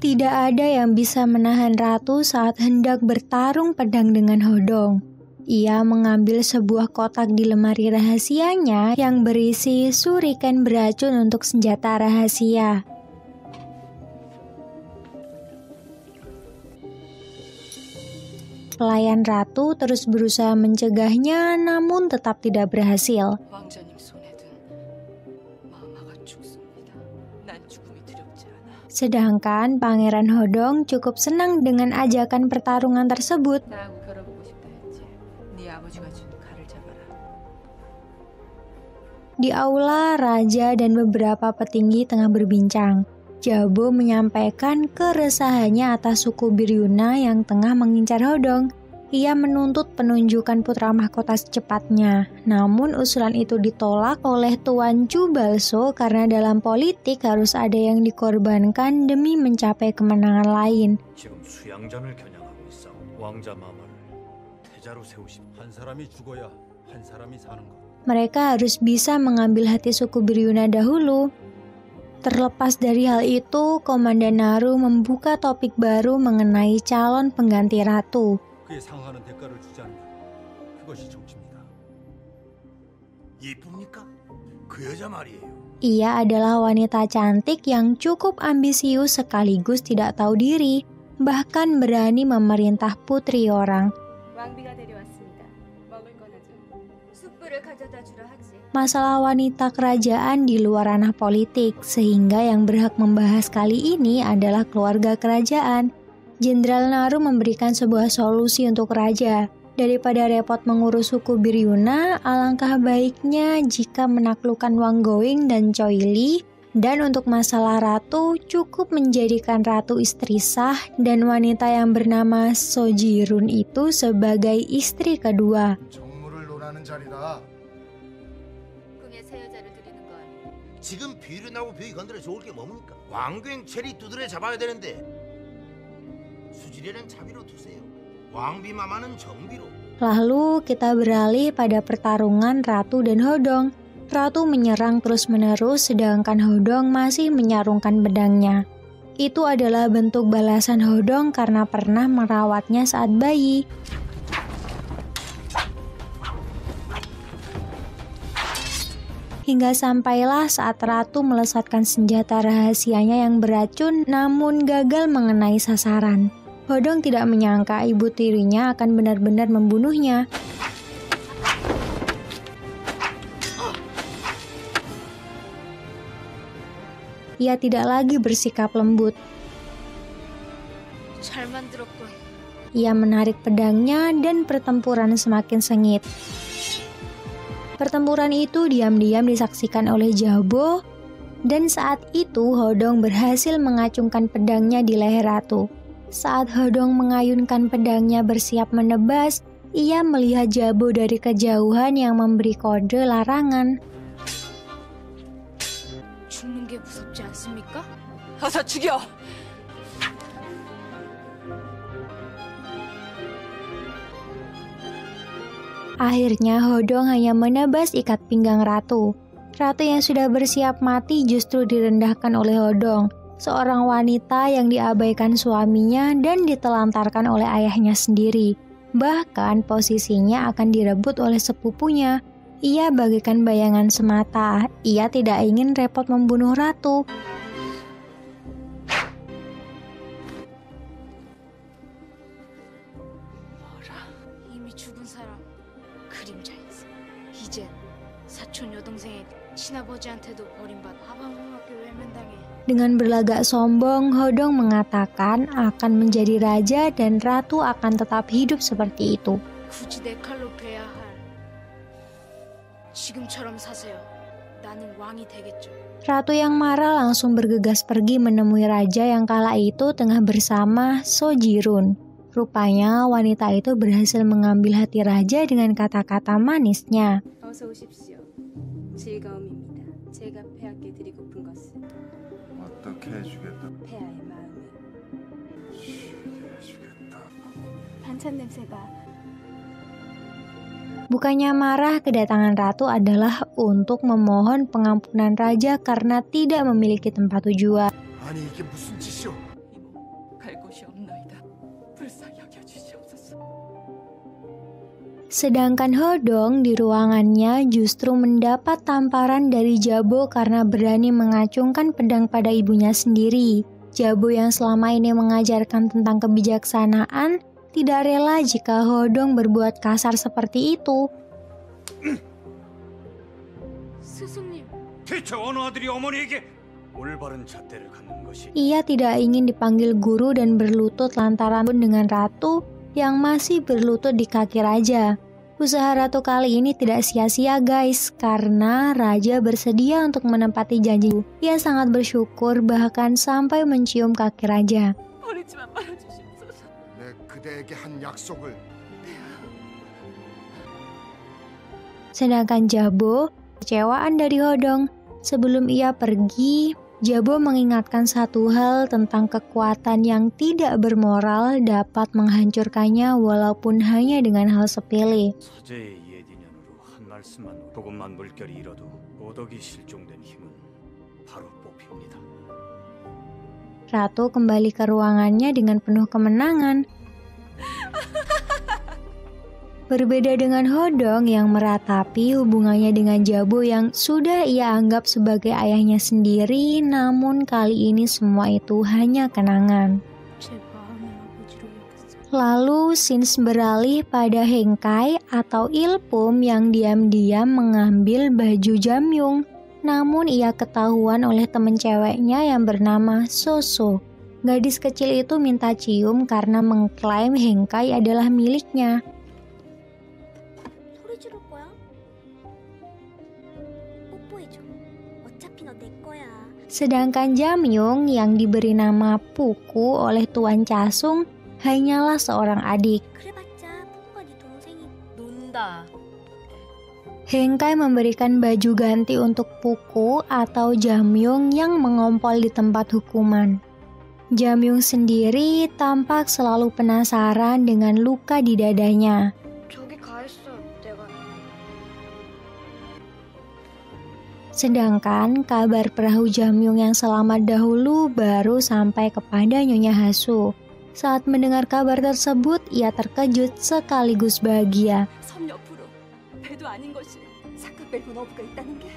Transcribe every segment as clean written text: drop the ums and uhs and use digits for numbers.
Tidak ada yang bisa menahan ratu saat hendak bertarung pedang dengan Hodong. Ia mengambil sebuah kotak di lemari rahasianya yang berisi shuriken beracun untuk senjata rahasia. Pelayan ratu terus berusaha mencegahnya, namun tetap tidak berhasil. Sedangkan Pangeran Hodong cukup senang dengan ajakan pertarungan tersebut. Di aula, raja dan beberapa petinggi tengah berbincang. Jabo menyampaikan keresahannya atas suku Biryuna yang tengah mengincar Hodong. Ia menuntut penunjukan putra mahkota secepatnya. Namun usulan itu ditolak oleh Tuan Chu Balso karena dalam politik harus ada yang dikorbankan demi mencapai kemenangan lain. Mereka harus bisa mengambil hati suku Biryuna dahulu. Terlepas dari hal itu, Komandan Naru membuka topik baru mengenai calon pengganti ratu. Ia adalah wanita cantik yang cukup ambisius sekaligus tidak tahu diri, bahkan berani memerintah putri orang. Masalah wanita kerajaan di luar ranah politik, sehingga yang berhak membahas kali ini adalah keluarga kerajaan. Jenderal Naru memberikan sebuah solusi untuk raja. Daripada repot mengurus suku Biryuna, alangkah baiknya jika menaklukkan Wanggoing dan Choi Li. Dan untuk masalah ratu, cukup menjadikan ratu istri sah dan wanita yang bernama Sojirun itu sebagai istri kedua. 지금 비를 나고 벽이 건드려 좋을 게 뭡니까? 왕귀행 체리 두드려 잡아야 되는데 수지리는 자비로 두세요. 왕비마마는 정비로. Lalu kita beralih pada pertarungan Ratu dan Hodong. Ratu menyerang terus-menerus sedangkan Hodong masih menyarungkan pedangnya. Itu adalah bentuk balasan Hodong karena pernah merawatnya saat bayi. Hingga sampailah saat Ratu melesatkan senjata rahasianya yang beracun namun gagal mengenai sasaran. Hodong tidak menyangka ibu tirinya akan benar-benar membunuhnya. Ia tidak lagi bersikap lembut. Ia menarik pedangnya dan pertempuran semakin sengit. Pertempuran itu diam-diam disaksikan oleh Jabo, dan saat itu Hodong berhasil mengacungkan pedangnya di leher Ratu. Saat Hodong mengayunkan pedangnya bersiap menebas, ia melihat Jabo dari kejauhan yang memberi kode larangan. 죽는 게 무섭지 않습니까? 어서 죽여! Akhirnya Hodong hanya menebas ikat pinggang Ratu. Ratu yang sudah bersiap mati justru direndahkan oleh Hodong, seorang wanita yang diabaikan suaminya dan ditelantarkan oleh ayahnya sendiri. Bahkan posisinya akan direbut oleh sepupunya. Ia bagaikan bayangan semata. Ia tidak ingin repot membunuh Ratu. Dengan berlagak sombong, Hodong mengatakan akan menjadi raja dan Ratu akan tetap hidup seperti itu. Ratu yang marah langsung bergegas pergi menemui raja yang kala itu tengah bersama Sojirun. Rupanya wanita itu berhasil mengambil hati raja dengan kata-kata manisnya. Bukannya marah, kedatangan ratu adalah untuk memohon pengampunan raja karena tidak memiliki tempat tujuan. 아니 이게 무슨 짓이오? 이모, 갈 곳이 없나이다. 불쌍히 여겨주시옵소서. Sedangkan Hodong di ruangannya justru mendapat tamparan dari Jabo karena berani mengacungkan pedang pada ibunya sendiri. Jabo yang selama ini mengajarkan tentang kebijaksanaan tidak rela jika Hodong berbuat kasar seperti itu. 스승님, 대체 어느 아들이 어머니에게 올바른 잣대를 갖는 것이 Ia tidak ingin dipanggil guru dan berlutut lantaran dengan ratu yang masih berlutut di kaki raja. Usaha ratu kali ini tidak sia-sia guys, karena raja bersedia untuk menepati janji. Ia sangat bersyukur bahkan sampai mencium kaki raja. 버리지만 말아주시옵소서. 내 그대에게 한 약속을 Sedangkan Jabo, kecewaan dari Hodong. Sebelum ia pergi, Jabo mengingatkan satu hal tentang kekuatan yang tidak bermoral dapat menghancurkannya walaupun hanya dengan hal sepele. 서재의 예디년으로 한 말씀만 조금만 물결이 잃어도 보덕이 실종된 힘은 바로 뽑힙니다. Ratu kembali ke ruangannya dengan penuh kemenangan. Berbeda dengan Hodong yang meratapi hubungannya dengan Jabo yang sudah ia anggap sebagai ayahnya sendiri, namun kali ini semua itu hanya kenangan. 제 마음의 아버지로 여겼습니다. Lalu Sins beralih pada Hengkai atau Ilpum yang diam-diam mengambil baju Jamyung. Namun ia ketahuan oleh teman ceweknya yang bernama Soso. Gadis kecil itu minta cium karena mengklaim Hengkai adalah miliknya. 소리 지를 거야? 뽀뽀해줘. 어차피 너 내 거야. Sedangkan Jamyung yang diberi nama Puku oleh Tuan Casung hanyalah seorang adik. 그래봤자 뽀뽀가 네 동생이. 논다. Hengkai memberikan baju ganti untuk Puku atau Jamyung yang mengompol di tempat hukuman. Jamyung sendiri tampak selalu penasaran dengan luka di dadanya. 저기 가 있어. 내가. Sedangkan kabar perahu Jamyung yang selamat dahulu baru sampai kepada Nyonya Hasu. Saat mendengar kabar tersebut, ia terkejut sekaligus bahagia. 섬 옆으로 배도 아닌 것이 사카 벨본 어부가 있다는 게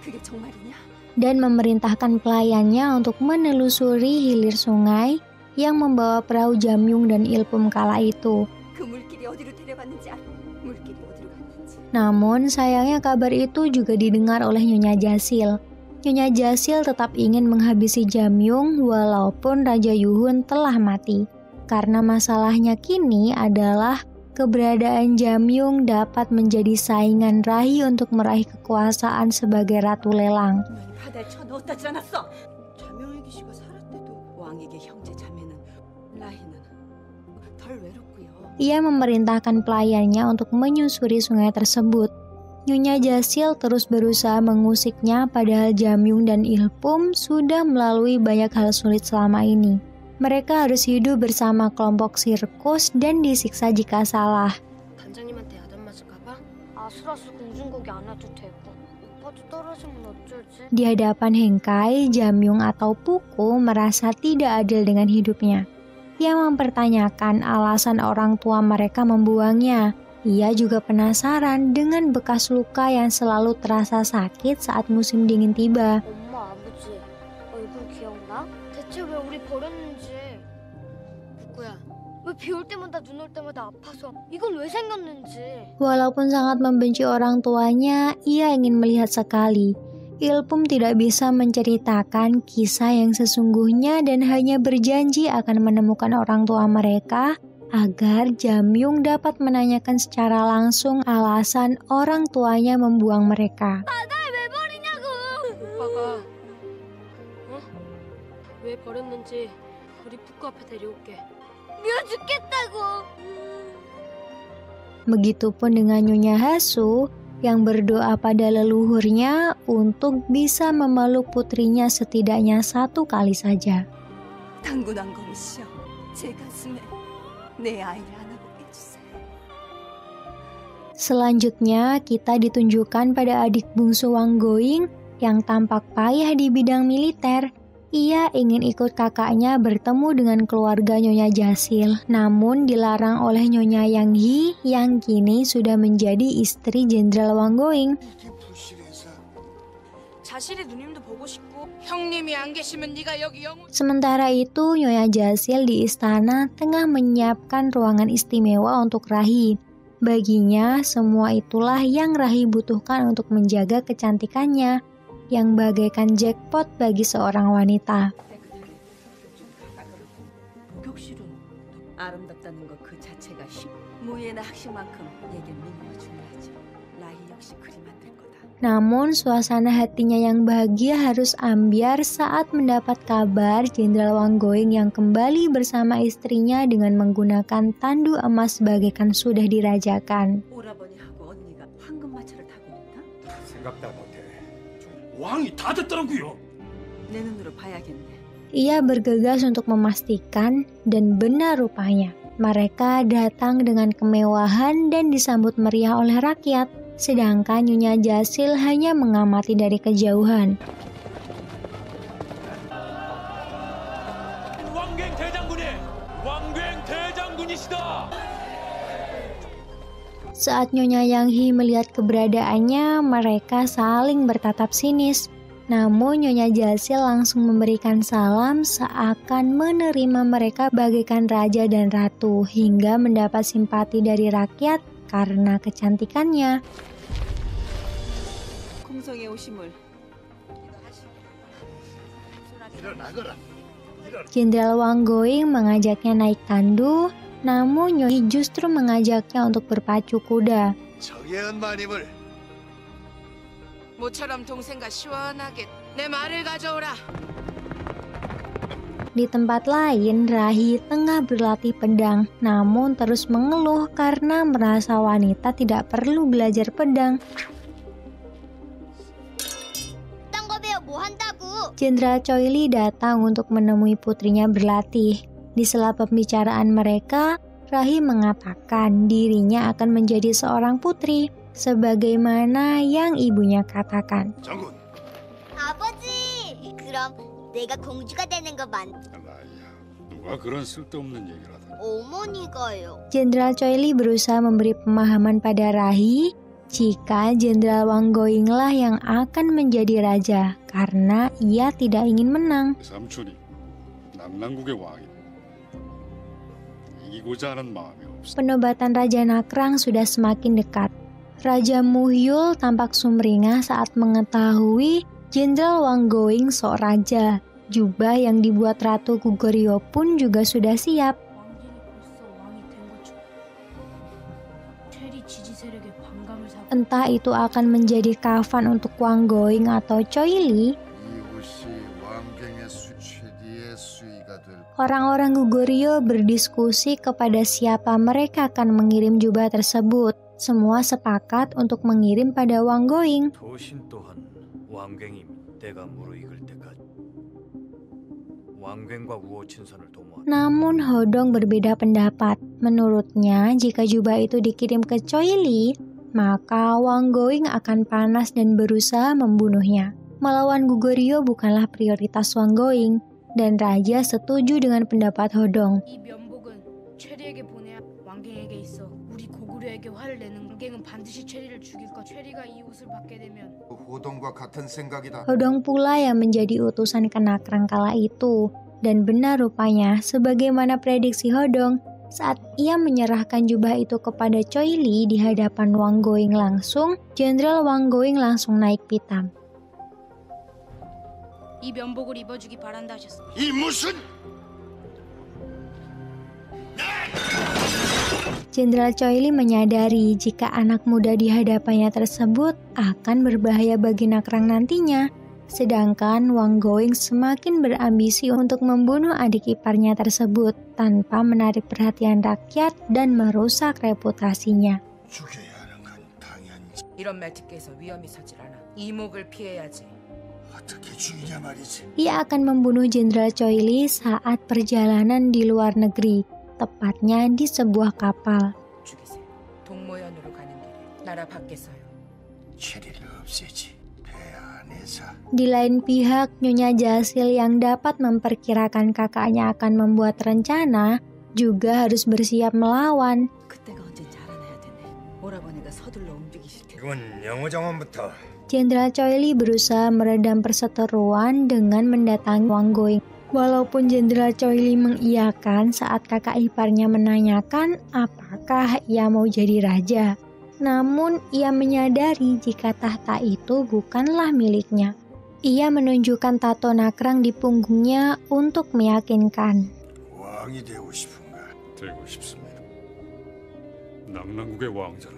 그게 정말이냐? Dan memerintahkan pelayannya untuk menelusuri hilir sungai yang membawa perahu Jamyung dan Ilpum kala itu. 그 물길이 어디로 데려갔는지 알아? 물길이 어디로 갔는지. Namun sayangnya kabar itu juga didengar oleh Nyonya Jasil. Nyonya Jasil tetap ingin menghabisi Jamyung walaupun Raja Yuhun telah mati. Karena masalahnya kini adalah keberadaan Jamyung dapat menjadi saingan Rahi untuk meraih kekuasaan sebagai Ratu Lelang. 분명히 바다에 쳐넣었다지 않았어? 자명의 기씨가 살았대도 왕에게 형제 자매는 라희는 덜 외롭고요. Ia memerintahkan pelayannya untuk menyusuri sungai tersebut. Nyonya Jasil terus berusaha mengusiknya padahal Jamyung dan Ilpum sudah melalui banyak hal sulit selama ini. Mereka harus hidup bersama kelompok sirkus dan disiksa jika salah. 단장님한테 야단 맞을까봐? 아수라수 공중고기 안 해도 되고 오빠도 떨어지면 어쩔지? Di hadapan Hengkai, Jamyung atau Puku merasa tidak adil dengan hidupnya. Ia mempertanyakan alasan orang tua mereka membuangnya. Ia juga penasaran dengan bekas luka yang selalu terasa sakit saat musim dingin tiba. 엄마 아버지 얼굴 기억나? 대체 왜 우리 버렸는지. 부구야 왜 비 올 때마다 눈 올 때마다 아파서 이건 왜 생겼는지. Walaupun sangat membenci orang tuanya, ia ingin melihat sekali. Ilpum tidak bisa menceritakan kisah yang sesungguhnya dan hanya berjanji akan menemukan orang tua mereka agar Jamyung dapat menanyakan secara langsung alasan orang tuanya membuang mereka. 왜 버리냐고. 오빠가 왜 버렸는지 우리 북구 앞에 데려올게. 미워 죽겠다고. Begitupun dengan Nyonya Hasu yang berdoa pada leluhurnya untuk bisa memeluk putrinya setidaknya satu kali saja. 당군한 검이시여, 제 가슴에 내 아이를 안아보게 해주세요. Selanjutnya, kita ditunjukkan pada adik bungsu Wanggoing yang tampak payah di bidang militer. Ia ingin ikut kakaknya bertemu dengan keluarga Nyonya Jasil, namun dilarang oleh Nyonya Yang Hee yang kini sudah menjadi istri Jenderal Wanggoing. 자실의 누님도 보고 싶고 형님이 안 계시면 네가 여기 영웅. Sementara itu, Nyonya Jasil di istana tengah menyiapkan ruangan istimewa untuk Rahi. Baginya, semua itulah yang Rahi butuhkan untuk menjaga kecantikannya, yang bagaikan jackpot bagi seorang wanita. 목욕실은 아름답다는 것 그 자체가 무예나 학식만큼 얘기는 미모가 중요하지. 라희 역시 그리 만들 거다. Namun, suasana hatinya yang bahagia harus ambyar saat mendapat kabar Jenderal Wanggoing yang kembali bersama istrinya dengan menggunakan tandu emas bagaikan sudah dirajakan. 오라버니하고 언니가 황금마차를 타고 있다? 생각도 못해. 왕이 다 됐더라고요. 내 눈으로 봐야겠네. Ia bergegas untuk memastikan, dan benar rupanya. Mereka datang dengan kemewahan dan disambut meriah oleh rakyat, sedangkan Nyonya Jasil hanya mengamati dari kejauhan. 왕괭 대장군이시다. Saat Nyonya Yang Hee melihat keberadaannya, mereka saling bertatap sinis. Namun Nyonya Jasil langsung memberikan salam seakan menerima mereka bagaikan raja dan ratu, hingga mendapat simpati dari rakyat karena kecantikannya. 공성에 오심을 일어나거라. Jenderal Wanggoing mengajaknya naik tandu, namun Nyonya justru mengajaknya untuk berpacu kuda. 정예은 마님을 모처럼 동생과 시원하게 내 말을 가져오라. Di tempat lain, Rahi tengah berlatih pedang, namun terus mengeluh karena merasa wanita tidak perlu belajar pedang. Jenderal Choi Li datang untuk menemui putrinya berlatih. Di sela pembicaraan mereka, Rahi mengatakan dirinya akan menjadi seorang putri, sebagaimana yang ibunya katakan. 장군. 아버지, 그럼 내가 공주가 되는 거 맞? 라이야, 누가 그런 쓸데없는 얘기를 하다니. 어머니가요. Jenderal Choi Li berusaha memberi pemahaman pada Rahi jika Jenderal Wanggoing lah yang akan menjadi raja karena ia tidak ingin menang. 삼촌이 남남국의 왕이 이기고자 하는 마음이 없어. Penobatan Raja Nakrang sudah semakin dekat. Raja Muhyul tampak sumringah saat mengetahui Jenderal Wanggoing sok raja. Jubah yang dibuat Ratu Goguryeo pun juga sudah siap. Entah itu akan menjadi kafan untuk Wanggoing atau Choi Li, 이곳이 왕갱의 최대의 수위가 될 orang-orang Goguryeo berdiskusi kepada siapa mereka akan mengirim jubah tersebut. Semua sepakat untuk mengirim pada Wanggoing. 도신 또한 왕괭이 때가 무르익을 때까지 왕괭과 우호친선을 도모한다. Namun Hodong berbeda pendapat. Menurutnya, jika jubah itu dikirim ke Choi Li, maka Wanggoing akan panas dan berusaha membunuhnya. Melawan Goguryeo bukanlah prioritas Wanggoing, dan Raja setuju dengan pendapat Hodong. 이 면복은 최리에게 보내야 왕갱에게 있어. 우리 고구려에게 화를 내는 왕갱은 반드시 최리를 죽일 것. 최리가 이 옷을 받게 되면 호동과 같은 생각이다. Hodong pula yang menjadi utusan ke Nakrang kala itu. Dan benar rupanya, sebagaimana prediksi Hodong, saat ia menyerahkan jubah itu kepada Choi Li di hadapan Wanggoing langsung, Jenderal Wanggoing langsung naik pitam. 이 면복을 입어주기 바란다 하셨어. 이 무슨 Jenderal Choi Li menyadari jika anak muda di hadapannya tersebut akan berbahaya bagi Nakrang nantinya. Sedangkan Wanggoing semakin berambisi untuk membunuh adik iparnya tersebut tanpa menarik perhatian rakyat dan merusak reputasinya. 죽여야 하는 건 당연히 이런 말 듣게 해서 위험이 서질 않아. 이목을 피해야지. 어떻게 죽이냐 말이지. Ia akan membunuh Jenderal Choi Li saat perjalanan di luar negeri, tepatnya di sebuah kapal. 죽이세요. 동모현으로 가는 길에 나라 밖에서요. 체리를 없애지. 배 안에서. Di lain pihak, Nyonya Jasil yang dapat memperkirakan kakaknya akan membuat rencana juga harus bersiap melawan. 그때가 언젠지 알아내야 되네. 오라버니가 서둘러 움직이실 텐데. 이건 영어 장관부터. Jenderal Choi Li berusaha meredam perseteruan dengan mendatangi Wang Going. Walaupun Jenderal Choi Li mengiyakan saat kakak iparnya menanyakan apakah ia mau jadi raja. Namun ia menyadari jika tahta itu bukanlah miliknya. Ia menunjukkan tato nakrang di punggungnya untuk meyakinkan. 왕이 되고 싶은가? 되고 싶습니다. 남남국의 왕자는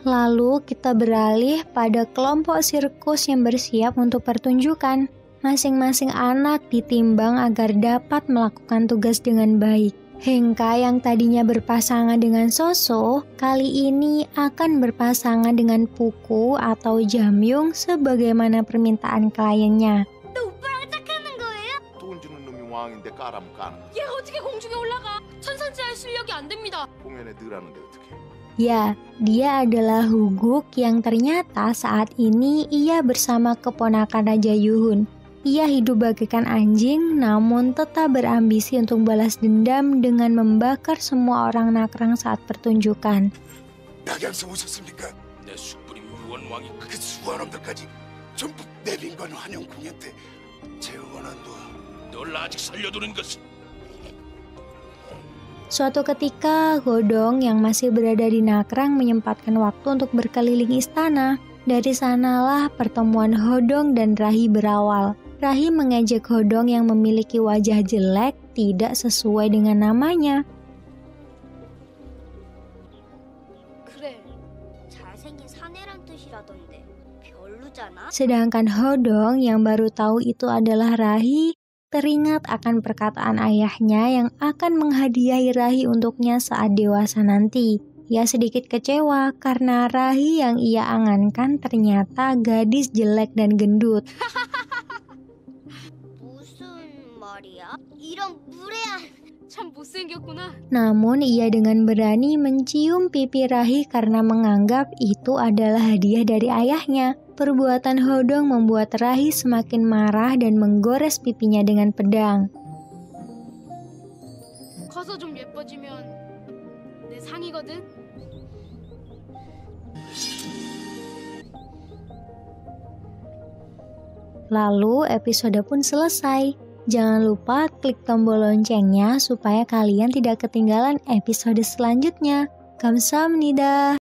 Lalu kita beralih pada kelompok sirkus yang bersiap untuk pertunjukan. Masing-masing anak ditimbang agar dapat melakukan tugas dengan baik. Hengka yang tadinya berpasangan dengan Soso, kali ini akan berpasangan dengan Puku atau Jamyung sebagaimana permintaan kliennya. 너 오빠랑 짝하는 거예요? 돈 주는 놈이 왕인데 까라면 까는 거지. 얘가 어떻게 공중에 올라가? 천상지할 실력이 안 됩니다. 공연에 늘하는데 어떡해. Ya, dia adalah Huguk yang ternyata saat ini ia bersama keponakan Raja Yuhun. Ia hidup bagaikan anjing namun tetap berambisi untuk balas dendam dengan membakar semua orang nakrang saat pertunjukan. 낙양성 오셨습니까? 내 숯불이 무원 왕이 그 수많은 놈들까지 전부 내빈관 환영 공연 때 재원한 널 아직 살려두는 것은. Suatu ketika, Godong yang masih berada di nakrang menyempatkan waktu untuk berkeliling istana. Dari sanalah pertemuan Hodong dan Rahi berawal. Rahi mengejek Hodong yang memiliki wajah jelek tidak sesuai dengan namanya. 그래. 잘생긴 사내란 뜻이라던데. 별로잖아. Sedangkan Hodong yang baru tahu itu adalah Rahi, teringat akan perkataan ayahnya yang akan menghadiahi Rahi untuknya saat dewasa nanti. Ia sedikit kecewa karena Rahi yang ia angankan ternyata gadis jelek dan gendut. 무슨 말이야? 이런 무례한. 참 못생겼구나. Namun ia dengan berani mencium pipi Rahi karena menganggap itu adalah hadiah dari ayahnya. Perbuatan Hodong membuat Rahi semakin marah dan menggores pipinya dengan pedang. 커서 좀 예뻐지면 내 상이거든. Lalu episode pun selesai. Jangan lupa klik tombol loncengnya supaya kalian tidak ketinggalan episode selanjutnya. Kamsahamnida.